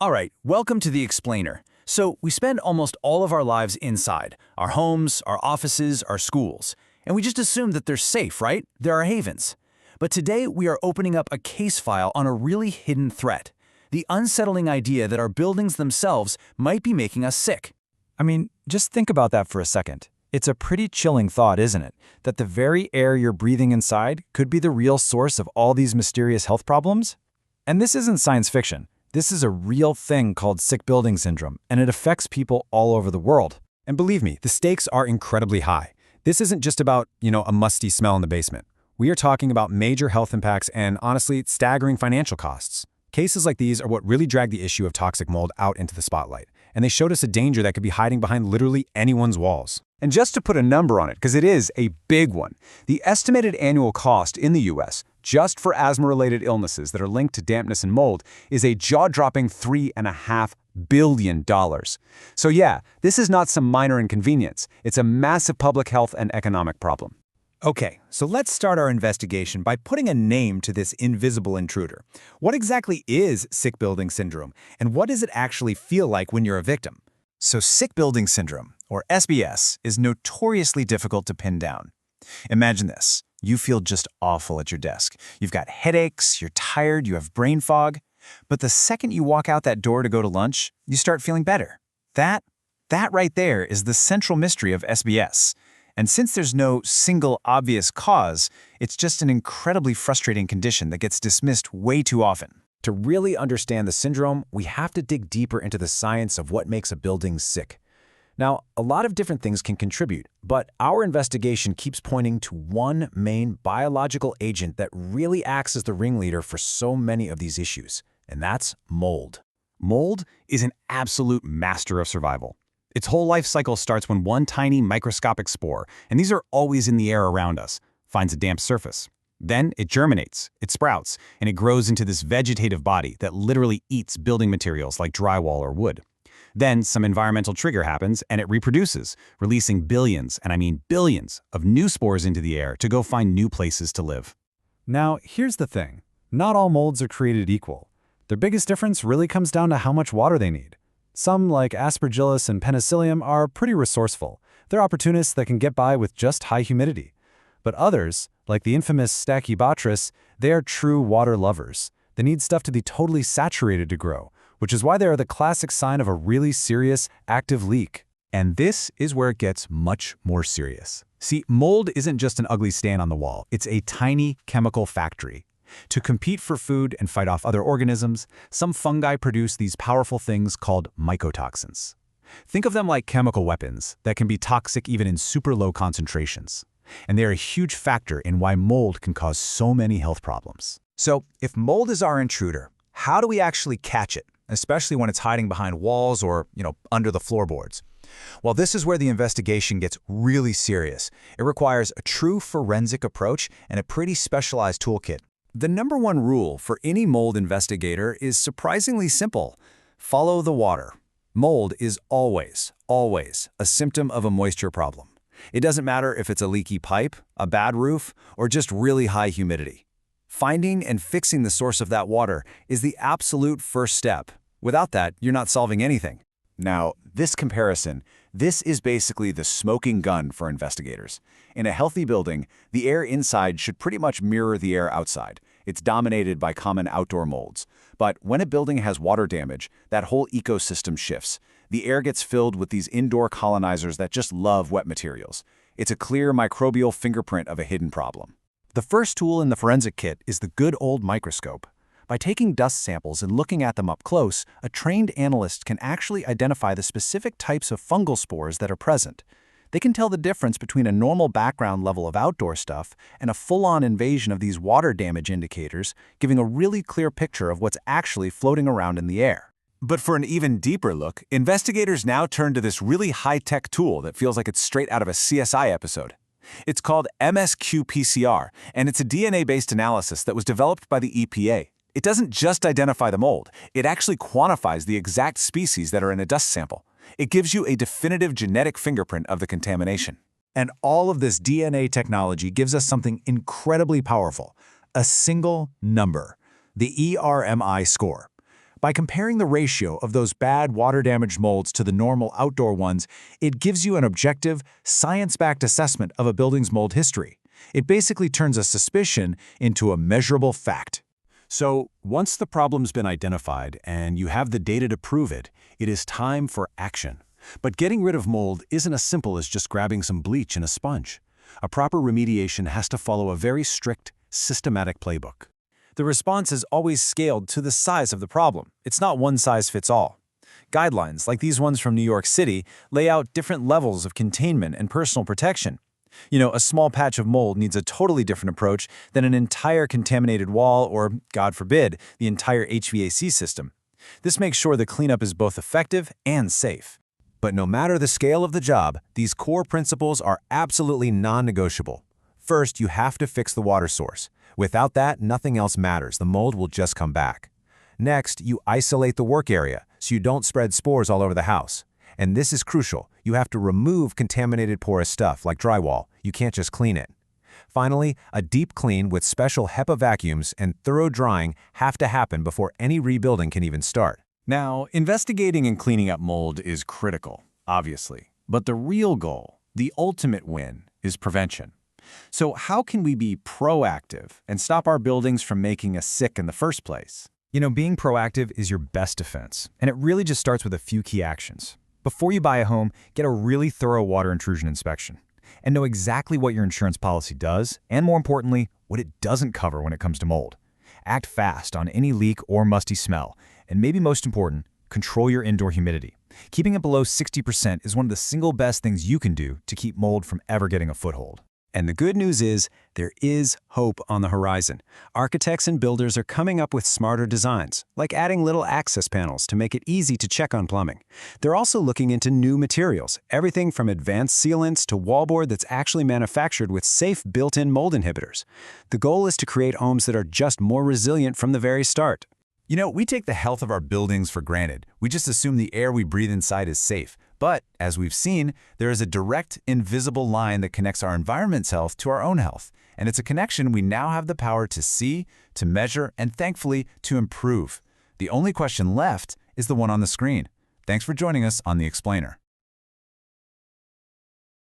All right, welcome to The Explainer. So, we spend almost all of our lives inside, our homes, our offices, our schools. And we just assume that they're safe, right? They're our havens. But today, we are opening up a case file on a really hidden threat. The unsettling idea that our buildings themselves might be making us sick. I mean, just think about that for a second. It's a pretty chilling thought, isn't it? That the very air you're breathing inside could be the real source of all these mysterious health problems? And this isn't science fiction. This is a real thing called sick building syndrome, and it affects people all over the world. And believe me, the stakes are incredibly high. This isn't just about, a musty smell in the basement. We are talking about major health impacts and, honestly, staggering financial costs. Cases like these are what really drag the issue of toxic mold out into the spotlight, and they showed us a danger that could be hiding behind literally anyone's walls. And just to put a number on it, because it is a big one, the estimated annual cost in the U.S., just for asthma-related illnesses that are linked to dampness and mold, is a jaw-dropping $3.5 billion. So yeah, this is not some minor inconvenience. It's a massive public health and economic problem. Okay, so let's start our investigation by putting a name to this invisible intruder. What exactly is sick building syndrome, and what does it actually feel like when you're a victim? So sick building syndrome, or SBS, is notoriously difficult to pin down. Imagine this. You feel just awful at your desk. You've got headaches, you're tired, you have brain fog. But the second you walk out that door to go to lunch, you start feeling better. That right there is the central mystery of SBS. And since there's no single obvious cause, it's just an incredibly frustrating condition that gets dismissed way too often. To really understand the syndrome, we have to dig deeper into the science of what makes a building sick. Now, a lot of different things can contribute, but our investigation keeps pointing to one main biological agent that really acts as the ringleader for so many of these issues, and that's mold. Mold is an absolute master of survival. Its whole life cycle starts when one tiny microscopic spore, and these are always in the air around us, finds a damp surface. Then it germinates, it sprouts, and it grows into this vegetative body that literally eats building materials like drywall or wood. Then some environmental trigger happens and it reproduces, releasing billions, and I mean billions, of new spores into the air to go find new places to live. Now, here's the thing. Not all molds are created equal. Their biggest difference really comes down to how much water they need. Some, like Aspergillus and Penicillium, are pretty resourceful. They're opportunists that can get by with just high humidity. But others, like the infamous Stachybotrys, they are true water lovers. They need stuff to be totally saturated to grow, which is why they are the classic sign of a really serious, active leak. And this is where it gets much more serious. See, mold isn't just an ugly stain on the wall. It's a tiny chemical factory. To compete for food and fight off other organisms, some fungi produce these powerful things called mycotoxins. Think of them like chemical weapons that can be toxic even in super low concentrations. And they are a huge factor in why mold can cause so many health problems. So, if mold is our intruder, how do we actually catch it, especially when it's hiding behind walls or, under the floorboards? Well, this is where the investigation gets really serious. It requires a true forensic approach and a pretty specialized toolkit. The number one rule for any mold investigator is surprisingly simple. Follow the water. Mold is always a symptom of a moisture problem. It doesn't matter if it's a leaky pipe, a bad roof, or just really high humidity. Finding and fixing the source of that water is the absolute first step. Without that, you're not solving anything. Now, this is basically the smoking gun for investigators. In a healthy building, the air inside should pretty much mirror the air outside. It's dominated by common outdoor molds. But when a building has water damage, that whole ecosystem shifts. The air gets filled with these indoor colonizers that just love wet materials. It's a clear microbial fingerprint of a hidden problem. The first tool in the forensic kit is the good old microscope. By taking dust samples and looking at them up close, a trained analyst can actually identify the specific types of fungal spores that are present. They can tell the difference between a normal background level of outdoor stuff and a full-on invasion of these water damage indicators, giving a really clear picture of what's actually floating around in the air. But for an even deeper look, investigators now turn to this really high-tech tool that feels like it's straight out of a CSI episode. It's called MSQ-PCR, and it's a DNA-based analysis that was developed by the EPA. It doesn't just identify the mold, it actually quantifies the exact species that are in a dust sample. It gives you a definitive genetic fingerprint of the contamination. And all of this DNA technology gives us something incredibly powerful, a single number, the ERMI score. By comparing the ratio of those bad water-damaged molds to the normal outdoor ones, it gives you an objective, science-backed assessment of a building's mold history. It basically turns a suspicion into a measurable fact. So, once the problem's been identified and you have the data to prove it, it is time for action. But getting rid of mold isn't as simple as just grabbing some bleach and a sponge. A proper remediation has to follow a very strict, systematic playbook. The response is always scaled to the size of the problem. It's not one size fits all. Guidelines, like these ones from New York City, lay out different levels of containment and personal protection. A small patch of mold needs a totally different approach than an entire contaminated wall or, God forbid, the entire HVAC system. This makes sure the cleanup is both effective and safe. But no matter the scale of the job, these core principles are absolutely non-negotiable. First, you have to fix the water source. Without that, nothing else matters. The mold will just come back. Next, you isolate the work area so you don't spread spores all over the house. And this is crucial. You have to remove contaminated porous stuff like drywall. You can't just clean it. Finally, a deep clean with special HEPA vacuums and thorough drying have to happen before any rebuilding can even start. Now, investigating and cleaning up mold is critical, obviously. But the real goal, the ultimate win, is prevention. So how can we be proactive and stop our buildings from making us sick in the first place? Being proactive is your best defense, and it really just starts with a few key actions. Before you buy a home, get a really thorough water intrusion inspection and know exactly what your insurance policy does, and more importantly, what it doesn't cover when it comes to mold. Act fast on any leak or musty smell, and maybe most important, control your indoor humidity. Keeping it below 60% is one of the single best things you can do to keep mold from ever getting a foothold. And the good news is, there is hope on the horizon. Architects and builders are coming up with smarter designs, like adding little access panels to make it easy to check on plumbing. They're also looking into new materials, everything from advanced sealants to wallboard that's actually manufactured with safe built-in mold inhibitors. The goal is to create homes that are just more resilient from the very start. We take the health of our buildings for granted. We just assume the air we breathe inside is safe. But, as we've seen, there is a direct, invisible line that connects our environment's health to our own health. And it's a connection we now have the power to see, to measure, and thankfully, to improve. The only question left is the one on the screen. Thanks for joining us on The Explainer.